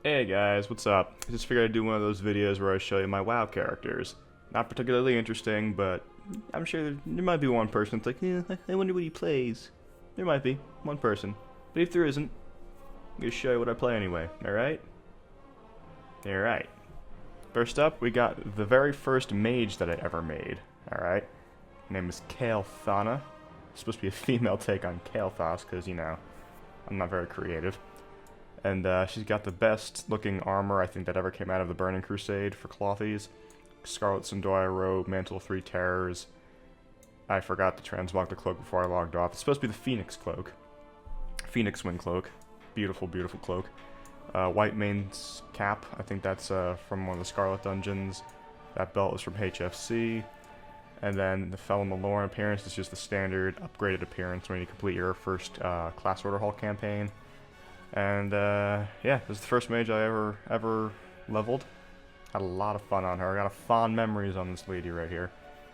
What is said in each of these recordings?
Hey guys, what's up? I just figured I'd do one of those videos where I show you my WoW characters. Not particularly interesting, but I'm sure there might be one person that's like, yeah, I wonder what he plays. There might be, one person. But if there isn't, I'm gonna show you what I play anyway, alright? Alright. First up, we got the very first mage that I ever made, alright? Her name is Phelan. It's supposed to be a female take on Kael'thas, because, you know, I'm not very creative. And she's got the best looking armor I think that ever came out of the Burning Crusade for Clothies. Scarlet Sundoya robe, Mantle of Three Terrors. I forgot to transmog the cloak before I logged off. It's supposed to be the Phoenix cloak. Phoenix Wing cloak. Beautiful, beautiful cloak. White Mane's cap. I think that's from one of the Scarlet dungeons. That belt is from HFC. And then the Phelan Malorn appearance is just the standard upgraded appearance when you complete your first Class Order Hall campaign. And yeah, this is the first mage I ever leveled. Had a lot of fun on her. I got fond memories on this lady right here.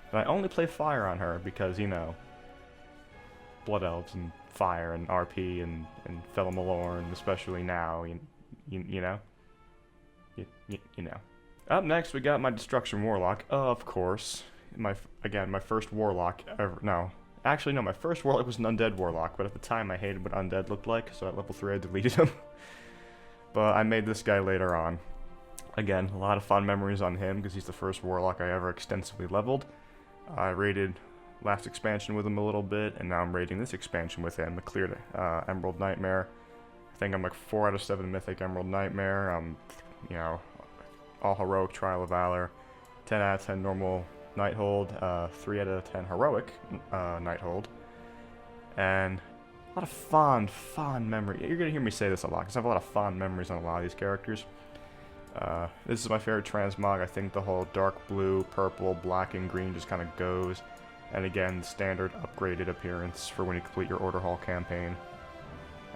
And I only play fire on her because, you know, Blood Elves and fire and RP and Phelan Malorn, especially now, you know? You know. Up next, we got my Destruction Warlock, of course. My first Warlock ever. No. Actually, no, my first Warlock was an Undead Warlock, but at the time I hated what Undead looked like, so at level 3 I deleted him. But I made this guy later on. Again, a lot of fond memories on him, because he's the first Warlock I ever extensively leveled. I raided last expansion with him a little bit, and now I'm raiding this expansion with him. I cleared Emerald Nightmare. I think I'm like 4 out of 7 Mythic Emerald Nightmare. You know, all Heroic Trial of Valor. 10 out of 10 normal Nighthold, 3 out of 10 heroic Nighthold, and a lot of fond memory. You're gonna hear me say this a lot because I have a lot of fond memories on a lot of these characters. This is my favorite transmog. I think the whole dark blue, purple, black, and green just kind of goes. And again, standard upgraded appearance for when you complete your Order Hall campaign.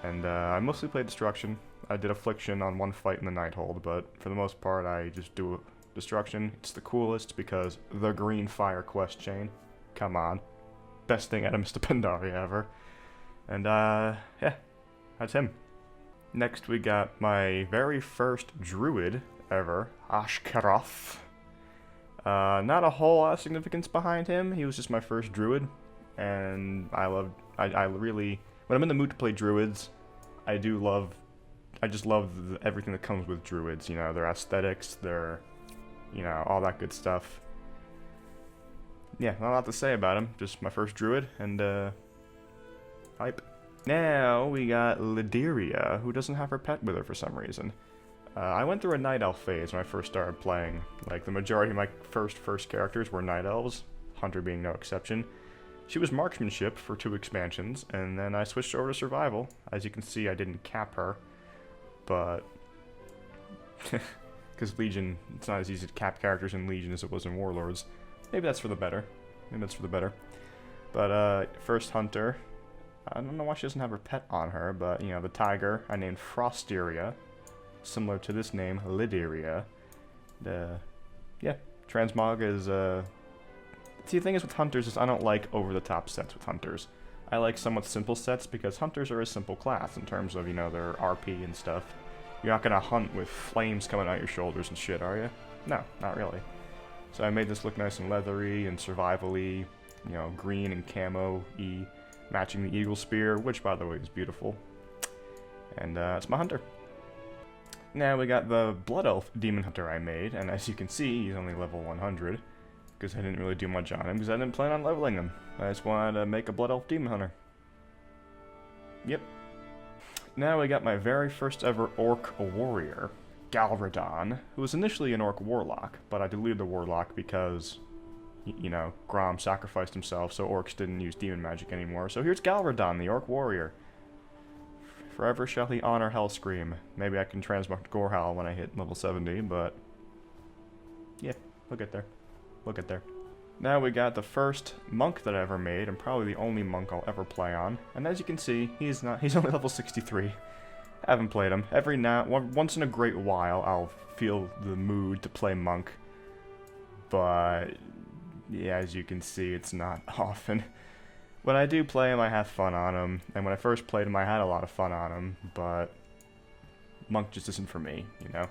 And I mostly played Destruction. I did Affliction on one fight in the Nighthold, but for the most part, I just do Destruction. It's the coolest because the green fire quest chain. Come on. Best thing out of Mr. Pandaria ever. And yeah, that's him. Next we got my very first Druid ever, Ashkaroth. Not a whole lot of significance behind him. He was just my first Druid. And I really, when I'm in the mood to play Druids, I just love everything that comes with Druids. You know, their aesthetics, their, you know, all that good stuff. Yeah, not a lot to say about him. Just my first Druid, and, hype. Now, we got Lyderia, who doesn't have her pet with her for some reason. I went through a Night Elf phase when I first started playing. Like, the majority of my first characters were Night Elves, Hunter being no exception. She was Marksmanship for 2 expansions, and then I switched over to Survival. As you can see, I didn't cap her, but because Legion, it's not as easy to cap characters in Legion as it was in Warlords. Maybe that's for the better. But, first Hunter. I don't know why she doesn't have her pet on her, but, you know, the tiger I named Frosteria. Similar to this name, Lyderia. Yeah, Transmog is, See, the thing is with Hunters is I don't like over-the-top sets with Hunters. I like somewhat simple sets because Hunters are a simple class in terms of, you know, their RP and stuff. You're not gonna hunt with flames coming out your shoulders and shit, are you? No, not really. So I made this look nice and leathery and survival-y, you know, green and camo-y, matching the Eagle Spear, which, by the way, is beautiful. And it's my Hunter. Now we got the Blood Elf Demon Hunter I made, and as you can see, he's only level 100, because I didn't really do much on him, because I didn't plan on leveling him. I just wanted to make a Blood Elf Demon Hunter. Yep. Now we got my very first ever Orc Warrior, Galradon, who was initially an Orc Warlock, but I deleted the Warlock because, you know, Grom sacrificed himself, so Orcs didn't use demon magic anymore. So here's Galradon, the Orc Warrior. Forever shall he honor Hellscream. Maybe I can transmog Gorehowl when I hit level 70, but yeah, we'll get there. Now we got the first monk that I ever made, and probably the only monk I'll ever play on. And as you can see, he's only level 63. I haven't played him. Once in a great while, I'll feel the mood to play monk. But yeah, as you can see, it's not often. When I do play him, I have fun on him. And when I first played him, I had a lot of fun on him. But monk just isn't for me, you know?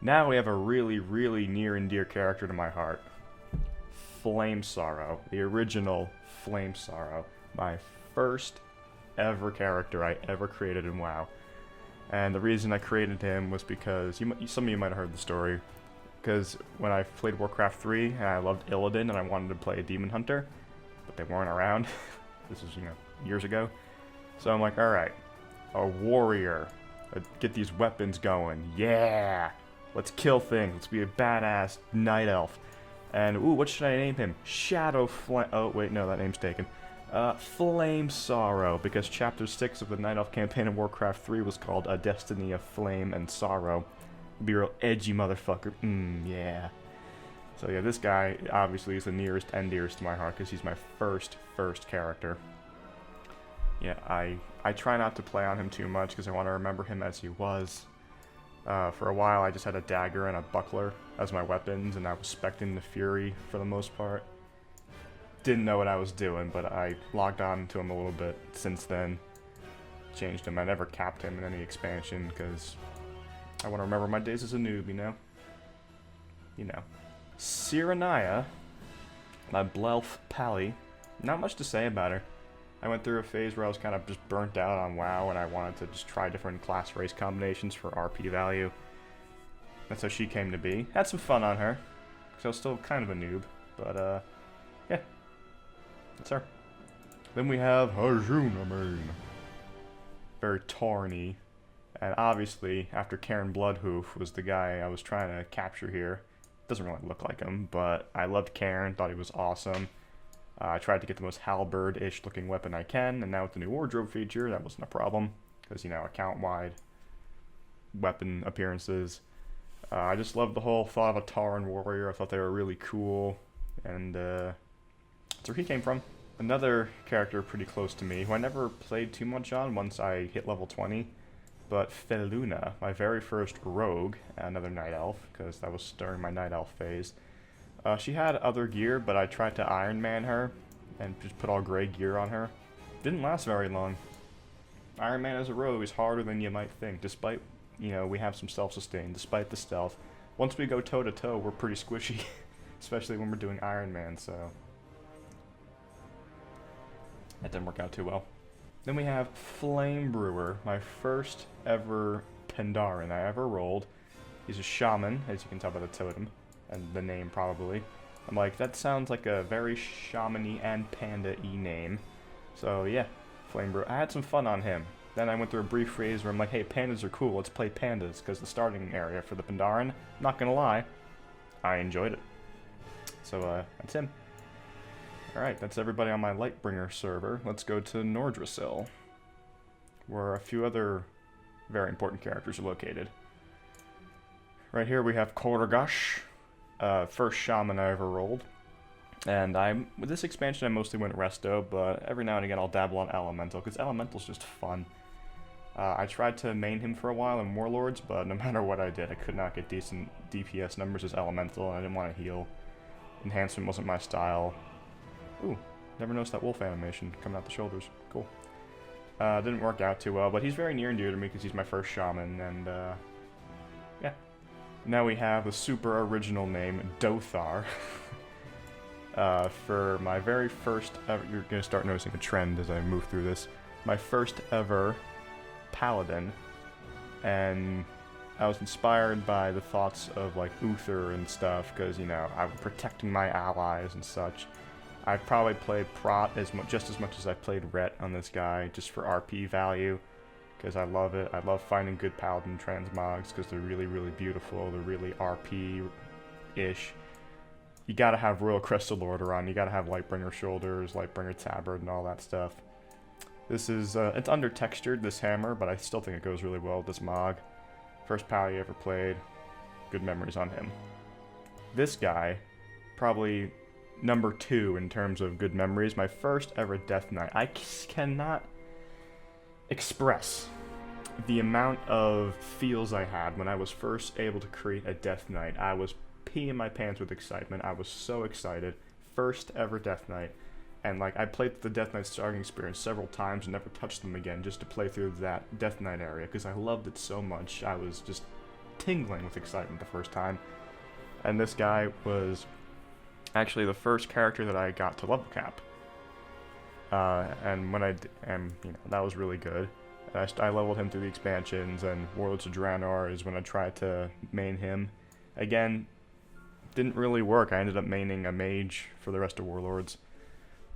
Now we have a really, really near and dear character to my heart. Flame Sorrow, the original Flame Sorrow. My first ever character I ever created in WoW. And the reason I created him was because, some of you might have heard the story, because when I played Warcraft 3, and I loved Illidan, and I wanted to play a Demon Hunter, but they weren't around. This was, years ago. So I'm like, alright, a warrior. Get these weapons going. Yeah! Let's kill things. Let's be a badass night elf. And, ooh, what should I name him? Shadow Flame... Oh, wait, no, that name's taken. Flame Sorrow, because Chapter 6 of the Night Elf campaign in Warcraft 3 was called A Destiny of Flame and Sorrow. Be a real edgy motherfucker. Yeah. So yeah, this guy obviously is the nearest and dearest to my heart, because he's my first character. Yeah, I try not to play on him too much, because I want to remember him as he was. For a while, I just had a dagger and a buckler as my weapons, and I was specting the Fury for the most part. Didn't know what I was doing, but I logged on to him a little bit since then. Changed him. I never capped him in any expansion, because I want to remember my days as a noob, you know? Cinereous, my Blelf Pally. Not much to say about her. I went through a phase where I was kind of just burnt out on WoW, and I wanted to just try different class race combinations for RP value. That's how she came to be. Had some fun on her, because I was still kind of a noob, but yeah. That's her. Then we have Cinereous. Very Tarny. And obviously, after Karen Bloodhoof was the guy I was trying to capture here. Doesn't really look like him, but I loved Karen, thought he was awesome. I tried to get the most halberd-ish looking weapon I can, and now with the new wardrobe feature, that wasn't a problem. Because, account-wide weapon appearances. I just loved the whole thought of a Tauren warrior. I thought they were really cool. And that's where he came from. Another character pretty close to me, who I never played too much on once I hit level 20. But Phelan, my very first rogue, another night elf, because that was during my night elf phase. She had other gear, but I tried to Iron Man her and just put all gray gear on her. Didn't last very long. Iron Man as a rogue is harder than you might think, despite, we have some self-sustain, despite the stealth. Once we go toe-to-toe, we're pretty squishy, especially when we're doing Iron Man, so that didn't work out too well. Then we have Flame Brewer, my first ever Pandaren I ever rolled. He's a Shaman, as you can tell by the totem, and the name probably. I'm like, that sounds like a very shaman-y and panda-y name. So yeah, Flame Brewer. I had some fun on him. Then I went through a brief phase where I'm like, hey, pandas are cool, let's play pandas, because the starting area for the Pandaren, not gonna lie, I enjoyed it. So that's him. Alright, that's everybody on my Lightbringer server. Let's go to Nordrassil, where a few other very important characters are located. Right here we have Korgash, first Shaman I ever rolled. And with this expansion I mostly went Resto, but every now and again I'll dabble on Elemental, because Elemental's just fun. I tried to main him for a while in Warlords, but no matter what I did, I could not get decent DPS numbers as Elemental, and I didn't want to heal. Enhancement wasn't my style. Ooh, never noticed that wolf animation coming out the shoulders. Cool. Didn't work out too well, but he's very near and dear to me because he's my first Shaman, and yeah. Now we have a super original name, Dothar. For my very first ever, you're going to start noticing a trend as I move through this, my first ever Paladin, and I was inspired by the thoughts of like Uther and stuff, because, I'm protecting my allies and such. I've probably played Prot just as much as I've played Ret on this guy, just for RP value, because I love it. I love finding good Paladin transmogs, because they're really, really beautiful, they're really RP-ish. You gotta have Royal Crested Order on, you gotta have Lightbringer Shoulders, Lightbringer Tabard, and all that stuff. This is, it's under-textured, this hammer, but I still think it goes really well with this Mog. First Pally ever played, good memories on him. This guy, probably number 2 in terms of good memories. My first ever Death Knight. I cannot express the amount of feels I had when I was first able to create a Death Knight. I was peeing my pants with excitement. I was so excited. First ever Death Knight. And like I played the Death Knight starting experience several times and never touched them again just to play through that Death Knight area because I loved it so much. I was just tingling with excitement the first time. And this guy was actually the first character that I got to level cap. And when that was really good. I leveled him through the expansions, and Warlords of Draenor is when I tried to main him. Again, didn't really work. I ended up maining a mage for the rest of Warlords.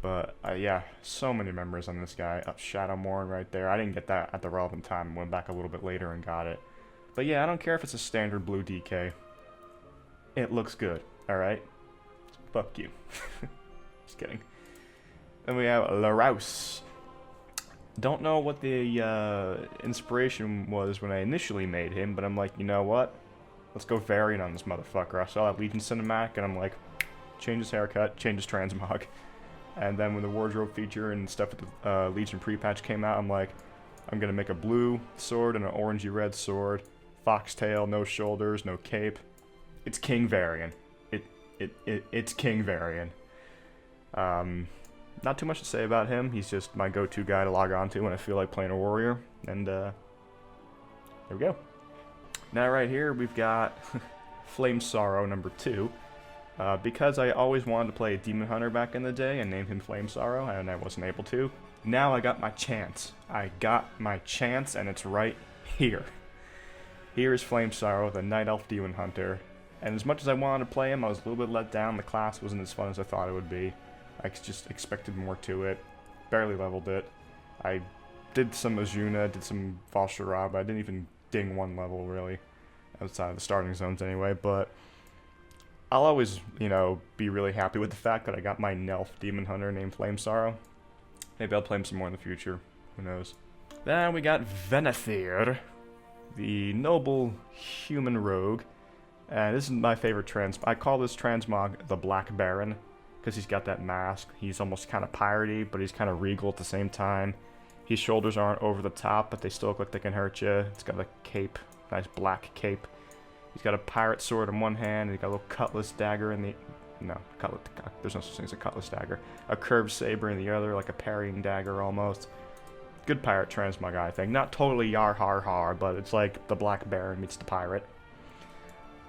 But yeah, so many memories on this guy. Shadowmourne right there. I didn't get that at the relevant time. Went back a little bit later and got it. But yeah, I don't care if it's a standard blue DK. It looks good, alright? Fuck you. Just kidding. Then we have Larouse. Don't know what the inspiration was when I initially made him, but I'm like, you know what? Let's go Varian on this motherfucker. I saw that Legion cinematic, and I'm like, change his haircut, change his transmog. And then when the wardrobe feature and stuff at the Legion pre-patch came out, I'm like, I'm gonna make a blue sword and an orangey red sword, foxtail, no shoulders, no cape. It's King Varian. It's King Varian. Not too much to say about him. He's just my go-to guy to log on to when I feel like playing a warrior. And there we go. Now right here we've got Flame Sorrow number 2. Because I always wanted to play a Demon Hunter back in the day and name him Flame Sorrow, and I wasn't able to. Now I got my chance. I got my chance, and it's right here. Here is Flame Sorrow, the Night Elf Demon Hunter. And as much as I wanted to play him, I was a little bit let down. The class wasn't as fun as I thought it would be. I just expected more to it. Barely leveled it. I did some Azuna, did some Valshara, but I didn't even ding one level, really. Outside of the starting zones, anyway, but I'll always, you know, be really happy with the fact that I got my Nelf Demon Hunter named Flame Sorrow. Maybe I'll play him some more in the future. Who knows? Then we got Venethir, the noble human rogue. And this is my favorite I call this transmog the Black Baron, because he's got that mask. He's almost kind of piratey, but he's kind of regal at the same time. His shoulders aren't over the top, but they still look like they can hurt you. It's got a cape, nice black cape. He's got a pirate sword in one hand, and he's got a little cutlass dagger in the... No, there's no such thing as a cutlass dagger. A curved saber in the other, like a parrying dagger almost. Good pirate transmog, I think. Not totally yar har har, but it's like the Black Baron meets the pirate.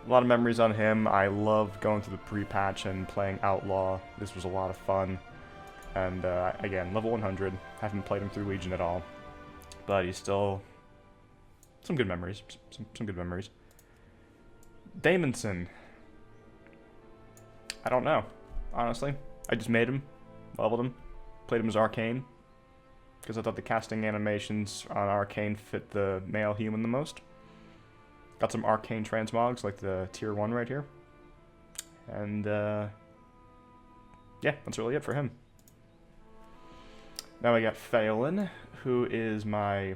A lot of memories on him. I loved going through the pre-patch and playing Outlaw. This was a lot of fun. And again, level 100. Haven't played him through Legion at all. But he's still... Some good memories. Some good memories. Damonson. I don't know, honestly. I just made him, leveled him, played him as Arcane, because I thought the casting animations on Arcane fit the male human the most. Got some Arcane transmogs, like the tier 1 right here. And, yeah, that's really it for him. Now we got Phelan, who is my,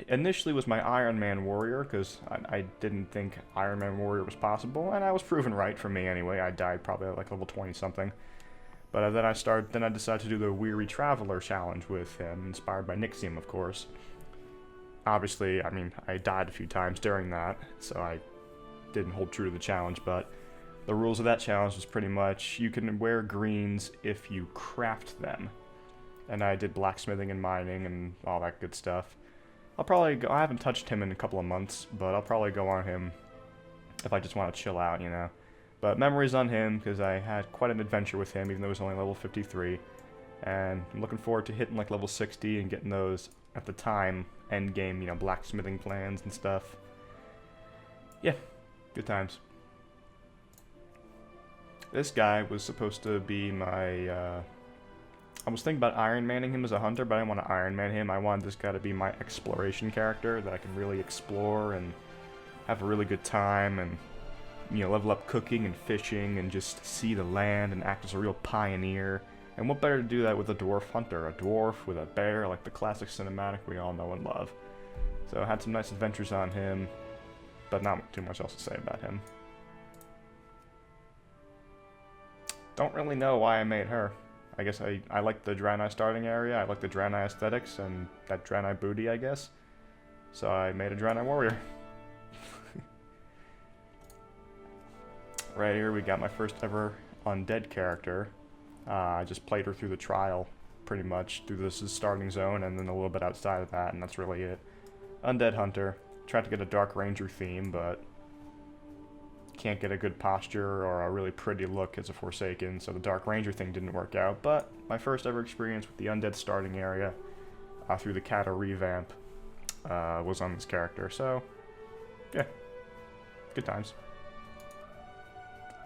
initially was my Iron Man warrior, because I didn't think Iron Man warrior was possible, and I was proven right for me anyway. I died probably at like level 20 something. But then I decided to do the Weary Traveler challenge with him, inspired by Nixium, of course. Obviously, I mean, I died a few times during that, so I didn't hold true to the challenge, but the rules of that challenge was pretty much you can wear greens if you craft them. And I did blacksmithing and mining and all that good stuff. I'll probably go, I haven't touched him in a couple of months, but I'll probably go on him if I just want to chill out, you know. But memories on him, because I had quite an adventure with him, even though he was only level 53. And I'm looking forward to hitting like level 60 and getting those, at the time, end game, you know, blacksmithing plans and stuff. Yeah, good times. This guy was supposed to be my, I was thinking about Iron Manning him as a hunter, but I didn't want to Iron Man him. I wanted this guy to be my exploration character that I can really explore and have a really good time and, you know, level up cooking and fishing and just see the land and act as a real pioneer. And what better to do that with a Dwarf Hunter, a dwarf with a bear, like the classic cinematic we all know and love. So I had some nice adventures on him, but not too much else to say about him. Don't really know why I made her. I guess I like the Draenei starting area, I like the Draenei aesthetics, and that Draenei booty, I guess. So I made a Draenei warrior. Right here we got my first ever Undead character. I just played her through the trial, pretty much, through this starting zone, and then a little bit outside of that, and that's really it. Undead Hunter. Tried to get a Dark Ranger theme, but can't get a good posture or a really pretty look as a Forsaken, so the Dark Ranger thing didn't work out. But my first ever experience with the Undead starting area through the Kata revamp was on this character, so yeah, good times.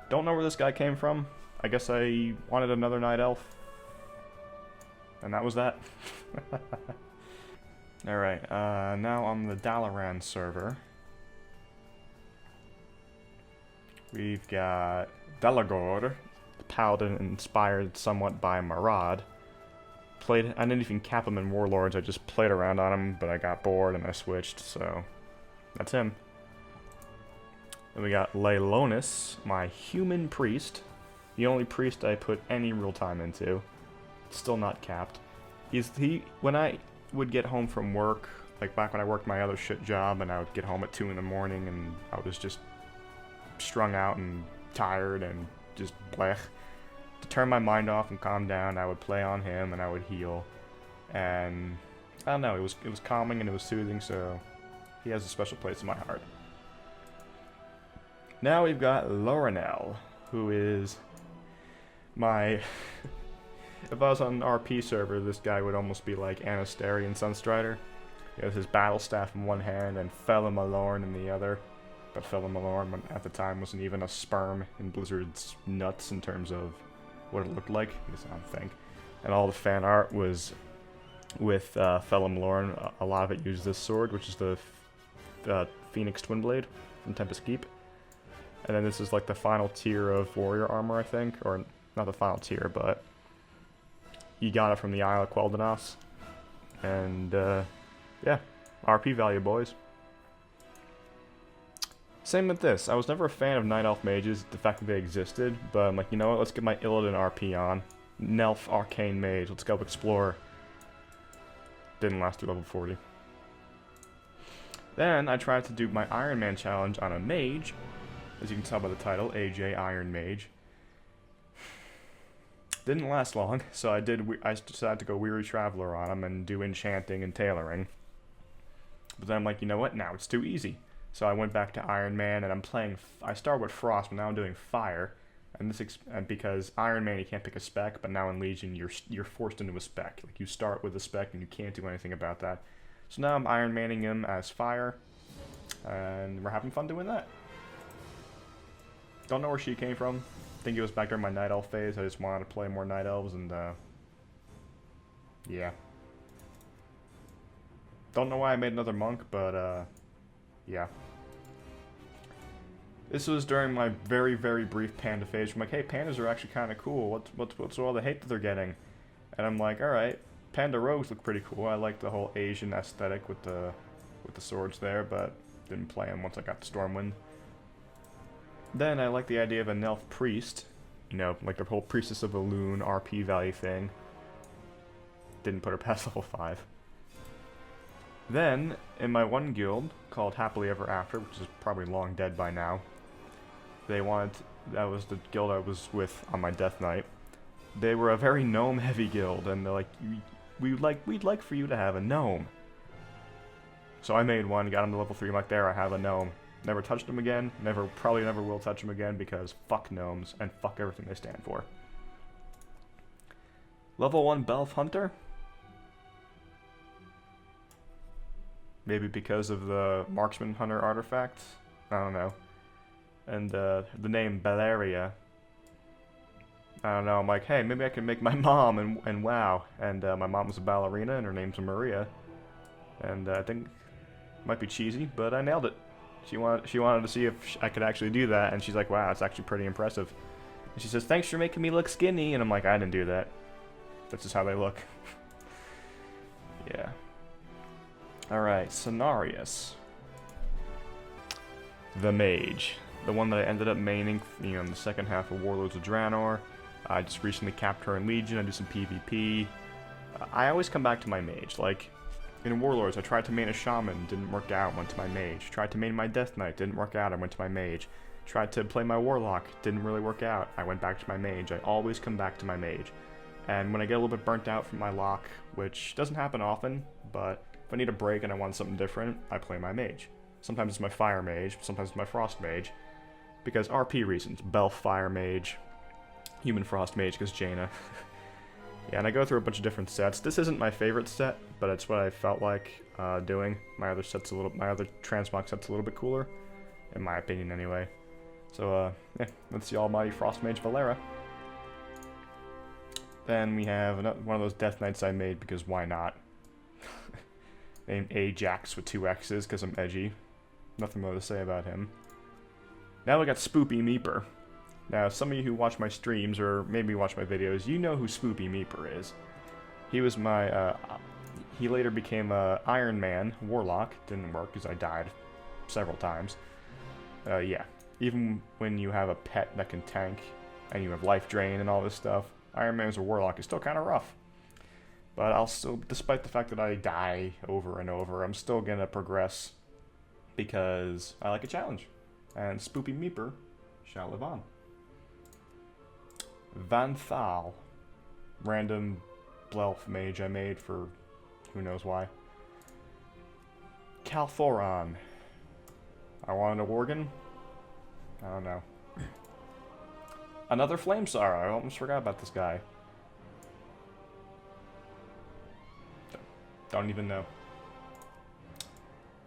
Don't know where this guy came from. I guess I wanted another Night Elf, and that was that. Alright, now on the Dalaran server, we've got Delagor, the Paladin inspired somewhat by Marad. I didn't even cap him in Warlords, I just played around on him, but I got bored and I switched, so that's him. Then we got Leilonis, my human priest. The only priest I put any real time into. Still not capped. When I would get home from work, like back when I worked my other shit job, and I would get home at 2 in the morning and I was just strung out and tired and just blech. To turn my mind off and calm down, I would play on him and I would heal. And I don't know, it was calming and it was soothing, so he has a special place in my heart. Now we've got Lorinel, who is my... If I was on an RP server, this guy would almost be like Anastarian Sunstrider. He has his battle staff in one hand and Phelan in the other. But Phelan at the time wasn't even a sperm in Blizzard's nuts in terms of what it looked like, I don't think. And all the fan art was with Phelan. A lot of it used this sword, which is the Phoenix Twinblade from Tempest Keep. And then this is like the final tier of warrior armor, I think. Or not the final tier, but you got it from the Isle of Quel'Danas. And yeah, RP value, boys. Same with this. I was never a fan of Night Elf mages, the fact that they existed, but I'm like, you know what, let's get my Illidan RP on. Nelf Arcane Mage, let's go explore. Didn't last through level 40. Then I tried to do my Iron Man challenge on a mage, as you can tell by the title, AJ Iron Mage. Didn't last long, so I decided to go Weary Traveler on him and do enchanting and tailoring. But then I'm like, you know what, now it's too easy. So I went back to Iron Man, and I started with Frost, but now I'm doing Fire. And because Iron Man, you can't pick a spec, but now in Legion, you're forced into a spec. Like, you start with a spec, and you can't do anything about that. So now I'm Iron Manning him as Fire, and we're having fun doing that. Don't know where she came from. I think it was back during my Night Elf phase. I just wanted to play more Night Elves, and yeah. Don't know why I made another monk, but yeah. This was during my very, very brief panda phase. I'm like, hey, pandas are actually kind of cool. What's all the hate that they're getting? And I'm like, all right, panda rogues look pretty cool. I like the whole Asian aesthetic with the swords there, but didn't play them once I got to Stormwind. Then I like the idea of a Nelf priest, you know, like the whole Priestess of Elune RP value thing. Didn't put her past level 5. Then, in my one guild, called Happily Ever After, which is probably long dead by now, that was the guild I was with on my Death Knight. They were a very gnome-heavy guild, and they're like, we'd like for you to have a gnome. So I made one, got him to level 3, I'm like, there, I have a gnome. Never touched him again, probably never will touch him again, because fuck gnomes, and fuck everything they stand for. Level 1 Dwarf Hunter? Maybe because of the Marksman Hunter artifact? I don't know. And the name Belleria. I don't know, I'm like, hey, maybe I can make my mom and WoW. And my mom was a ballerina and her name's Maria. And I think it might be cheesy, but I nailed it. She wanted to see if I could actually do that, and she's like, wow, it's actually pretty impressive. And she says, thanks for making me look skinny, and I'm like, I didn't do that. That's just how they look. Yeah. Alright, Cinereous the Mage. The one that I ended up maining, you know, in the second half of Warlords of Draenor. I just recently capped her in Legion, I do some PvP. I always come back to my Mage, like... In Warlords, I tried to main a Shaman, didn't work out, went to my Mage. Tried to main my Death Knight, didn't work out, I went to my Mage. Tried to play my Warlock, didn't really work out. I went back to my Mage. I always come back to my Mage. And when I get a little bit burnt out from my lock, which doesn't happen often, but if I need a break and I want something different, I play my Mage. Sometimes it's my Fire Mage, sometimes it's my Frost Mage, because RP reasons. Belf Fire Mage, Human Frost Mage because Jaina. Yeah, and I go through a bunch of different sets. This isn't my favorite set, but it's what I felt like doing. My other transmog set's a little bit cooler, in my opinion anyway. So, yeah, that's the almighty Frost Mage Valera. Then we have one of those Death Knights I made because why not? Named Ajax with 2 X's because I'm edgy. Nothing more to say about him. Now we got Spoopy Meeper. Now, some of you who watch my streams or maybe watch my videos, you know who Spoopy Meeper is. He was my, he later became a Iron Man Warlock. Didn't work because I died several times. Yeah. Even when you have a pet that can tank, and you have life drain and all this stuff, Iron Man as a Warlock is still kind of rough. But I'll still, despite the fact that I die over and over, I'm still gonna progress because I like a challenge. And Spoopy Meeper shall live on. Van Thal. Random Blelf mage I made for who knows why. Calthoron. I wanted a Worgen. I don't know. Another Flamesar. I almost forgot about this guy. Don't even know.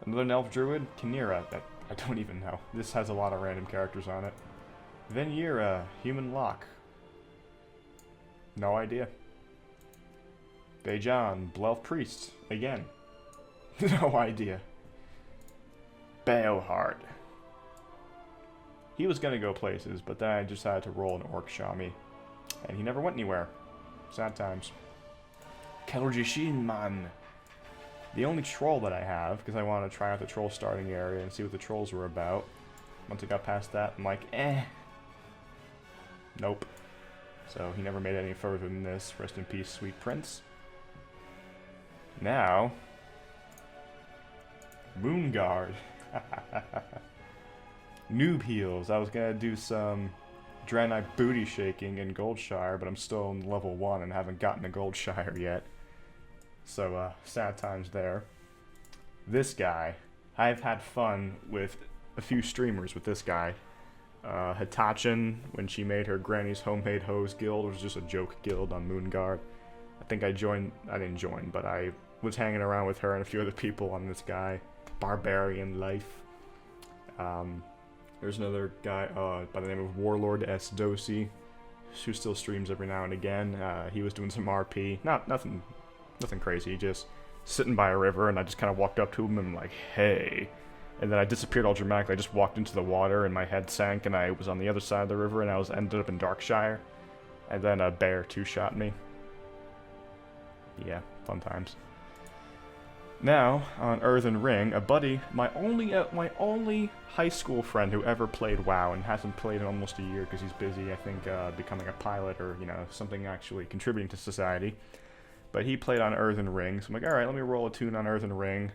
Another Elf Druid. Kinera. I don't even know. This has a lot of random characters on it. Venera. Human Lock. No idea. Bejan. Blelf Priest. Again. No idea. Baelheart. He was gonna go places, but then I decided to roll an Orc Shami. And he never went anywhere. Sad times. Keljishinman. The only troll that I have, because I wanted to try out the troll starting area and see what the trolls were about. Once I got past that, I'm like, eh. Nope. So he never made it any further than this. Rest in peace, sweet prince. Now... Moonguard. Noob heals. I was gonna do some Draenei booty shaking in Goldshire, but I'm still in level 1 and haven't gotten to Goldshire yet. So, sad times there. This guy. I've had fun with a few streamers with this guy. Hitachin, when she made her Granny's Homemade Hose Guild, was just a joke guild on Moonguard. I think I didn't join, but I was hanging around with her and a few other people on this guy. Barbarian Life. There's another guy by the name of Warlord S. Dosi, who still streams every now and again. He was doing some RP. Nothing crazy, just sitting by a river, and I just kind of walked up to him and I'm like, hey. And then I disappeared all dramatically. I just walked into the water and my head sank and I was on the other side of the river and I ended up in Darkshire. And then a bear two-shot me. Yeah, fun times. Now, on Earthen Ring, a buddy, my only high school friend who ever played WoW and hasn't played in almost a year because he's busy, I think, becoming a pilot or, you know, something actually contributing to society. But he played on Earthen Ring, so I'm like, alright, let me roll a tune on Earthen Ring,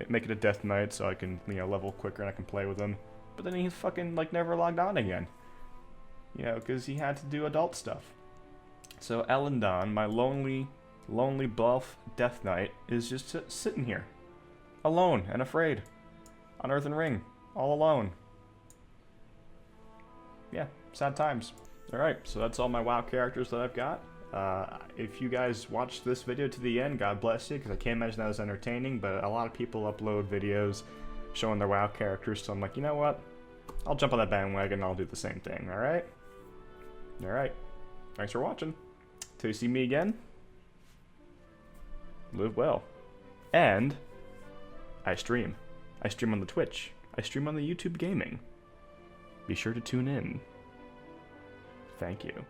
make it a Death Knight so I can, you know, level quicker and I can play with him. But then he fucking, like, never logged on again. You know, because he had to do adult stuff. So Elendon, my lonely buff Death Knight, is just sitting here. Alone and afraid. On Earthen Ring. All alone. Yeah, sad times. Alright, so that's all my WoW characters that I've got. If you guys watched this video to the end, God bless you, because I can't imagine that was entertaining, but a lot of people upload videos showing their WoW characters, so I'm like, you know what? I'll jump on that bandwagon and I'll do the same thing, alright? Alright. Thanks for watching. Till you see me again, live well. And I stream. I stream on the Twitch. I stream on the YouTube Gaming. Be sure to tune in. Thank you.